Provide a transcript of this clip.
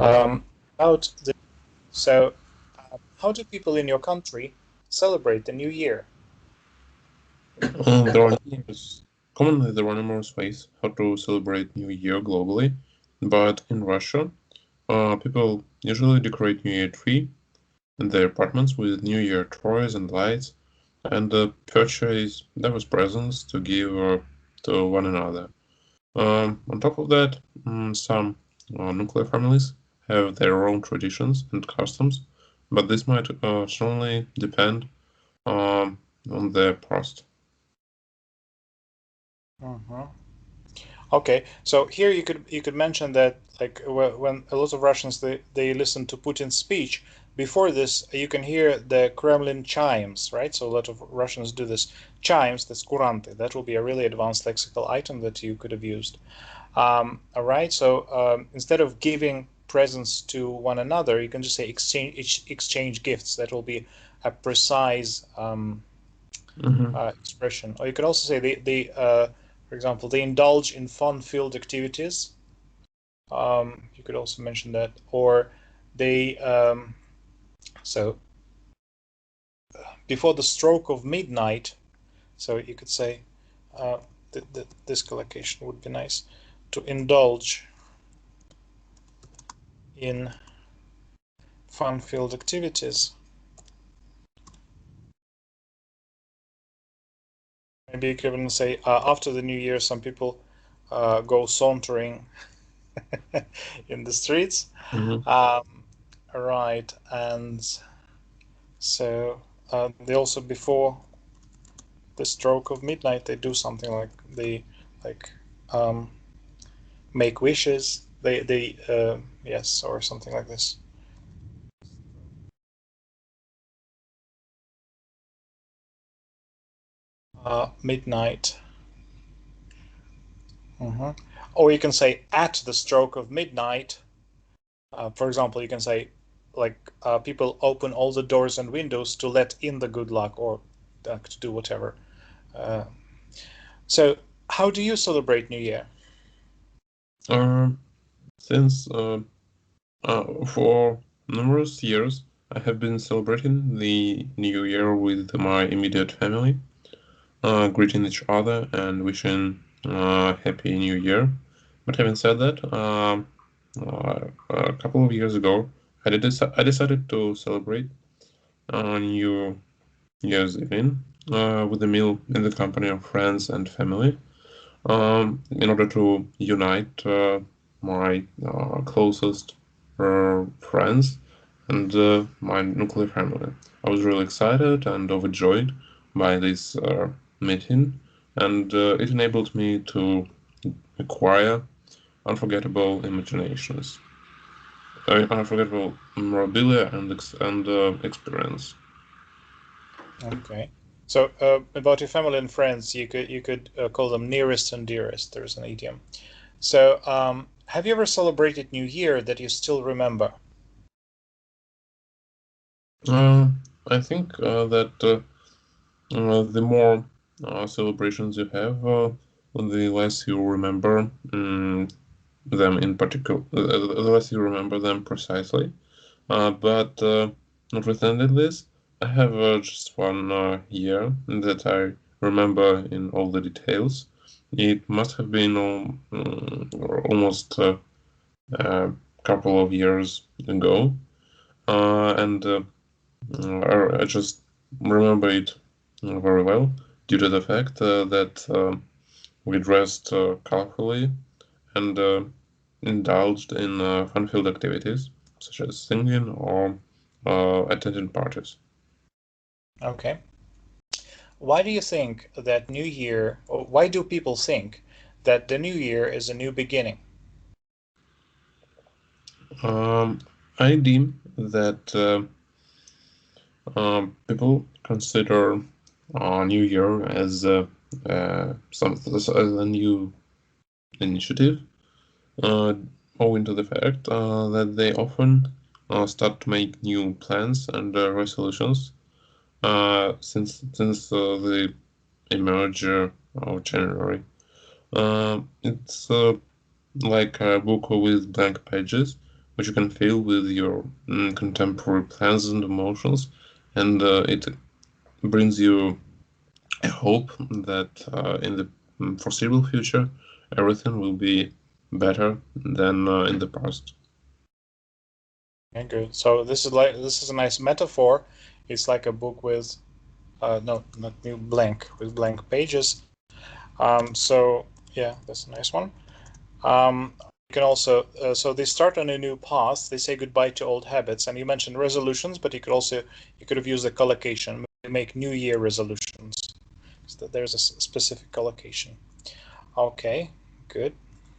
Um, about the, so, how do people in your country celebrate the new year? There are commonly there are numerous ways how to celebrate New Year globally, but in Russia, people usually decorate New Year tree in their apartments with New Year toys and lights, and purchase those presents to give to one another. On top of that, some nuclear families have their own traditions and customs, but this might strongly depend on their past. Mhm. Okay, so here you could mention that like when a lot of Russians they listen to Putin's speech, before this you can hear the Kremlin chimes, right? So a lot of Russians do this chimes, that's kuranты. That will be a really advanced lexical item that you could have used. All right, so instead of giving presents to one another, you can just say exchange gifts. That will be a precise Mhm. expression. Or you could also say for example, they indulge in fun-filled activities. You could also mention that, or they so before the stroke of midnight. So you could say this collocation would be nice to indulge in fun-filled activities. Maybe you could even say after the new year, some people go sauntering in the streets. Mhm. Um, right, and so they also before the stroke of midnight they do something like they like um, make wishes. They yes, or something like this. Midnight. Hmm. Or you can say at the stroke of midnight. For example, you can say like people open all the doors and windows to let in the good luck or to do whatever. Uh, so, how do you celebrate New Year? Um, since for numerous years, I have been celebrating the New Year with my immediate family, greeting each other and wishing Happy New Year. But having said that, a couple of years ago, I decided to celebrate New Year's Eve with a meal in the company of friends and family, in order to unite my closest friends and my nuclear family. I was really excited and overjoyed by this meeting, and it enabled me to acquire unforgettable imaginations, unforgettable memorabilia and experience. Okay. So about your family and friends, you could call them nearest and dearest. There's an idiom. So have you ever celebrated New Year that you still remember? Uh, I think that the more celebrations you have, the less you remember them in particular, the less you remember them precisely. But notwithstanding this, I have just one year that I remember in all the details. It must have been almost a couple of years ago, and I just remember it very well due to the fact that we dressed colorfully and indulged in fun-filled activities such as singing or attending parties. Okay. Why do you think that New Year, or why do people think that the New Year is a new beginning? Um, I deem that people consider New Year as as a new initiative, uh, owing to the fact that they often start to make new plans and resolutions since the emerge of January. It's like a book with blank pages which you can feel with your contemporary plans and emotions, and it brings you a hope that in the foreseeable future everything will be better than in the past. Okay, good. So this is a nice metaphor. It's like a book with no, not new blank with blank pages. So yeah, that's a nice one. You can also so they start on a new path. They say goodbye to old habits, and you mentioned resolutions, but you could have used a collocation. Make New Year resolutions. So there's a specific collocation. Okay, good.